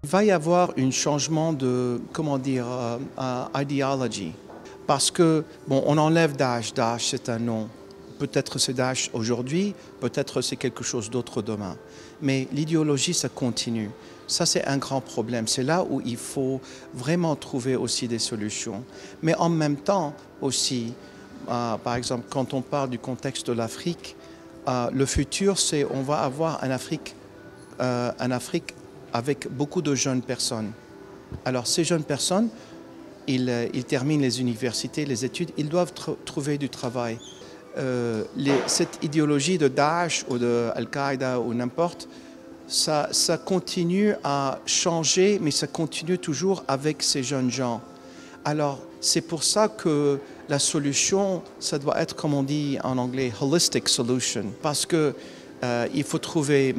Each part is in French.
Il va y avoir un changement de, comment dire, idéologie. Parce que, bon, on enlève Daesh. Daesh, c'est un nom. Peut-être c'est Daesh aujourd'hui, peut-être c'est quelque chose d'autre demain. Mais l'idéologie, ça continue. Ça, c'est un grand problème. C'est là où il faut vraiment trouver aussi des solutions. Mais en même temps aussi, par exemple, quand on parle du contexte de l'Afrique, le futur, c'est on va avoir un Afrique avec beaucoup de jeunes personnes. Alors ces jeunes personnes, ils terminent les universités, les études, ils doivent trouver du travail. Cette idéologie de Daesh ou de Al-Qaïda ou n'importe, ça continue à changer, mais ça continue toujours avec ces jeunes gens. Alors c'est pour ça que la solution, ça doit être, comme on dit en anglais, holistic solution, parce que il faut trouver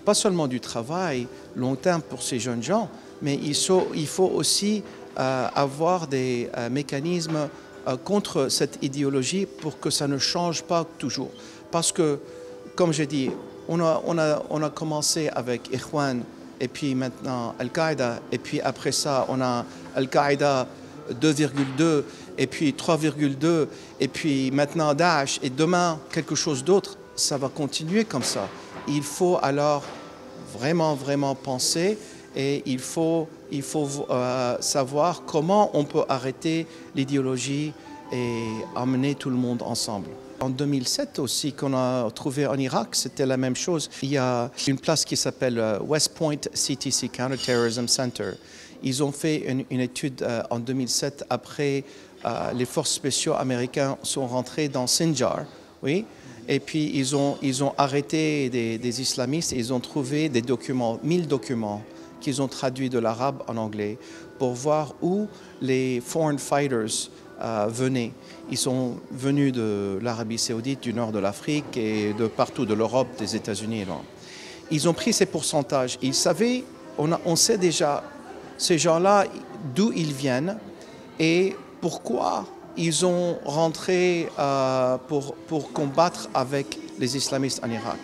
pas seulement du travail long terme pour ces jeunes gens, mais il faut aussi avoir des mécanismes contre cette idéologie pour que ça ne change pas toujours. Parce que, comme j'ai dit, on a commencé avec Ikhwan, et puis maintenant Al-Qaïda, et puis après ça, on a Al-Qaïda 2,2, et puis 3,2, et puis maintenant Daesh, et demain quelque chose d'autre. Ça va continuer comme ça. Il faut alors vraiment penser et il faut savoir comment on peut arrêter l'idéologie et amener tout le monde ensemble. En 2007 aussi, qu'on a trouvé en Irak, c'était la même chose. Il y a une place qui s'appelle West Point CTC, Counterterrorism Center. Ils ont fait une étude en 2007 après les forces spéciales américaines sont rentrées dans Sinjar, oui. Et puis ils ont arrêté des islamistes et ils ont trouvé des documents, 1000 documents qu'ils ont traduits de l'arabe en anglais pour voir où les foreign fighters venaient. Ils sont venus de l'Arabie saoudite, du nord de l'Afrique et de partout, de l'Europe, des États-Unis. Ils ont pris ces pourcentages. Ils savaient, on sait déjà, ces gens-là, d'où ils viennent et pourquoi ils ont rentré pour combattre avec les islamistes en Irak.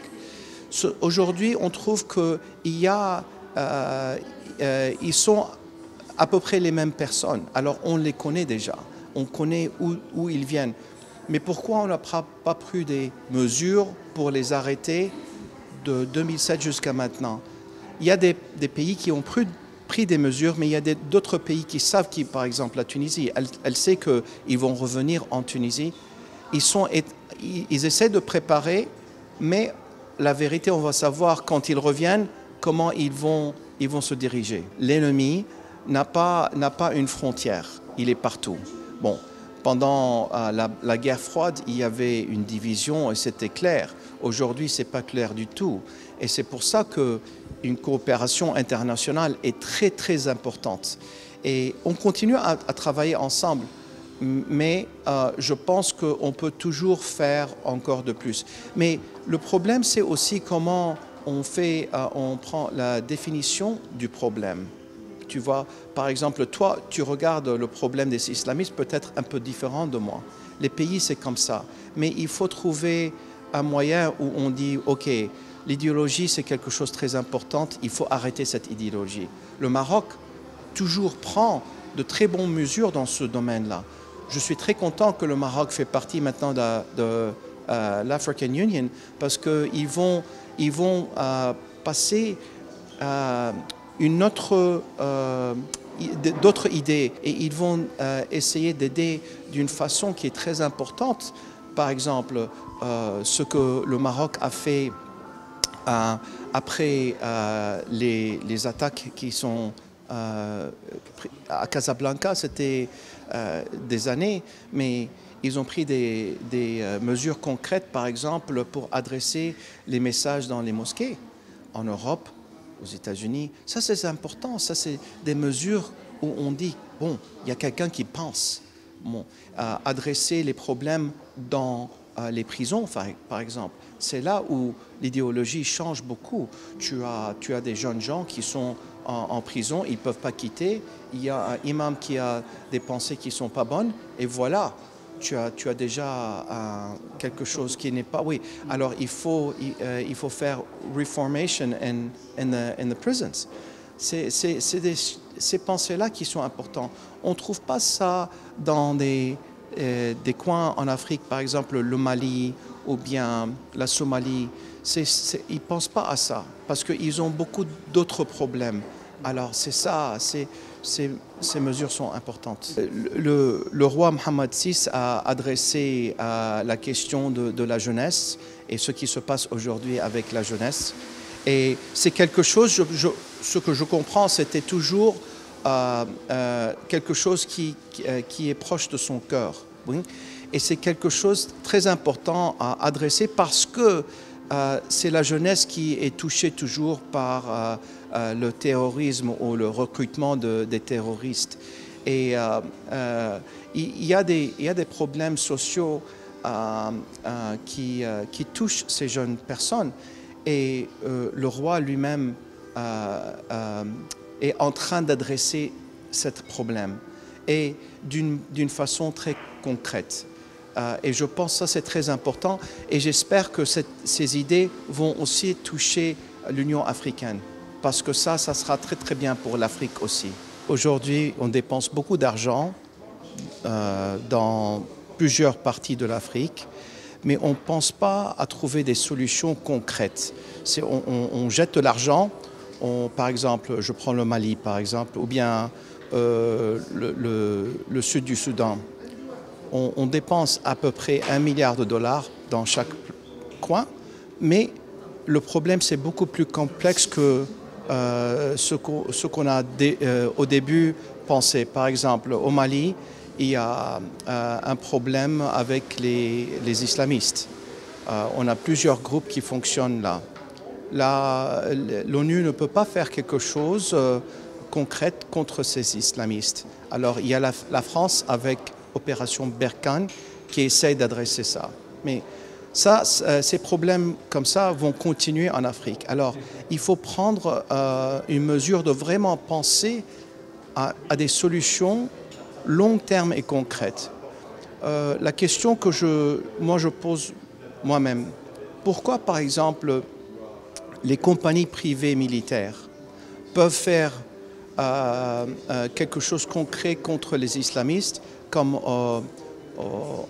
Aujourd'hui, on trouve qu'ils sont à peu près les mêmes personnes. Alors, on les connaît déjà. On connaît où ils viennent. Mais pourquoi on n'a pas pris des mesures pour les arrêter de 2007 jusqu'à maintenant? Il y a des pays qui ont pris des mesures, mais il y a d'autres pays qui savent, par exemple la Tunisie, elle sait qu'ils vont revenir en Tunisie. Ils essaient de préparer, mais la vérité, on va savoir quand ils reviennent, comment ils vont se diriger. L'ennemi n'a pas une frontière, il est partout. Bon, pendant la guerre froide, il y avait une division et c'était clair. Aujourd'hui, ce n'est pas clair du tout. Et c'est pour ça qu'une coopération internationale est très importante. Et on continue à travailler ensemble, mais je pense qu'on peut toujours faire encore de plus. Mais le problème, c'est aussi comment on prend la définition du problème. Tu vois, par exemple, toi, tu regardes le problème des islamistes peut-être un peu différent de moi. Les pays, c'est comme ça. Mais il faut trouver un moyen où on dit, OK, l'idéologie, c'est quelque chose de très important, il faut arrêter cette idéologie. Le Maroc toujours prend de très bonnes mesures dans ce domaine-là. Je suis très content que le Maroc fait partie maintenant de l'African Union parce qu'ils vont passer d'autres idées et ils vont essayer d'aider d'une façon qui est très importante. Par exemple, ce que le Maroc a fait après les attaques qui sont à Casablanca, c'était des années, mais ils ont pris des mesures concrètes, par exemple, pour adresser les messages dans les mosquées en Europe, aux États-Unis. Ça, c'est important. Ça, c'est des mesures où on dit, bon, il y a quelqu'un qui pense. Bon, adresser les problèmes dans les prisons, par exemple. C'est là où l'idéologie change beaucoup. Tu as des jeunes gens qui sont en prison, ils ne peuvent pas quitter. Il y a un imam qui a des pensées qui ne sont pas bonnes. Et voilà, tu as déjà quelque chose qui n'est pas... Oui, alors il faut faire reformation in the prisons. ces pensées-là qui sont importantes. On ne trouve pas ça dans des coins en Afrique, par exemple le Mali ou bien la Somalie. Ils ne pensent pas à ça parce qu'ils ont beaucoup d'autres problèmes. Alors c'est ça, ces mesures sont importantes. Le roi Mohammed VI a adressé la question de la jeunesse et ce qui se passe aujourd'hui avec la jeunesse. Et c'est quelque chose, ce que je comprends, c'était toujours quelque chose qui est proche de son cœur. Oui? Et c'est quelque chose de très important à adresser parce que c'est la jeunesse qui est touchée toujours par le terrorisme ou le recrutement des terroristes. Et il y a des problèmes sociaux qui touchent ces jeunes personnes. Et le roi lui-même est en train d'adresser ce problème et d'une façon très concrète. Et je pense que ça c'est très important et j'espère que ces idées vont aussi toucher l'Union africaine parce que ça sera très très bien pour l'Afrique aussi. Aujourd'hui, on dépense beaucoup d'argent dans plusieurs parties de l'Afrique, mais on ne pense pas à trouver des solutions concrètes. On jette de l'argent, par exemple, je prends le Mali par exemple, ou bien le sud du Soudan. On dépense à peu près $1 milliard dans chaque coin, mais le problème c'est beaucoup plus complexe que ce qu'on a au début pensé. Par exemple, au Mali, il y a un problème avec les islamistes. On a plusieurs groupes qui fonctionnent là. L'ONU ne peut pas faire quelque chose concret contre ces islamistes. Alors il y a la France avec Opération Berkane qui essaye d'adresser ça. Mais ces problèmes comme ça vont continuer en Afrique. Alors il faut prendre une mesure de vraiment penser à des solutions long terme et concrètes. La question que je pose moi-même, pourquoi par exemple les compagnies privées militaires peuvent faire quelque chose de concret contre les islamistes comme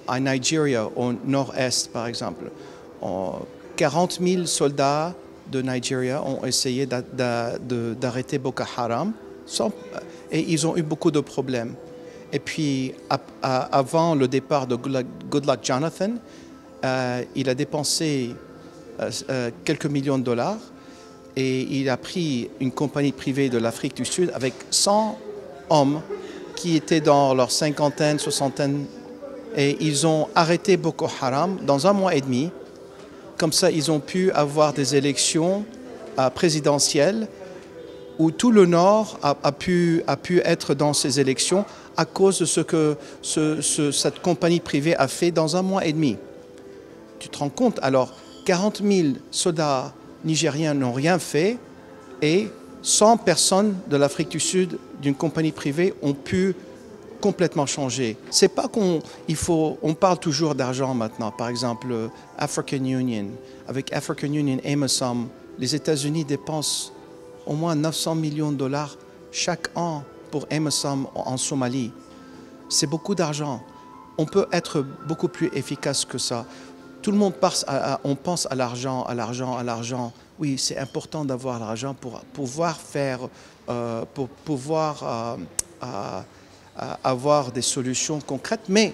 à Nigeria, au nord-est par exemple. 40 000 soldats de Nigeria ont essayé d'arrêter Boko Haram et ils ont eu beaucoup de problèmes. Et puis, avant le départ de Goodluck Jonathan, il a dépensé quelques millions de dollars et il a pris une compagnie privée de l'Afrique du Sud avec 100 hommes qui étaient dans leur cinquantaine, soixantaine, et ils ont arrêté Boko Haram dans 1 mois et demi. Comme ça, ils ont pu avoir des élections présidentielles où tout le Nord a pu être dans ces élections à cause de ce que cette compagnie privée a fait dans 1 mois et demi. Tu te rends compte? Alors, 40 000 soldats nigériens n'ont rien fait et 100 personnes de l'Afrique du Sud d'une compagnie privée ont pu complètement changer. C'est pas on parle toujours d'argent maintenant. Par exemple, African Union. Avec African Union, AMISOM, les États-Unis dépensent au moins 900 millions de dollars chaque an pour AMISOM en Somalie. C'est beaucoup d'argent. On peut être beaucoup plus efficace que ça. Tout le monde on pense à l'argent, à l'argent, à l'argent. Oui, c'est important d'avoir l'argent pour pouvoir avoir des solutions concrètes, mais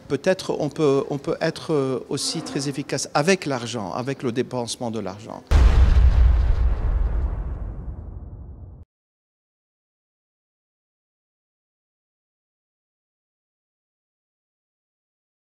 peut-être on peut être aussi très efficace avec l'argent, avec le dépensement de l'argent.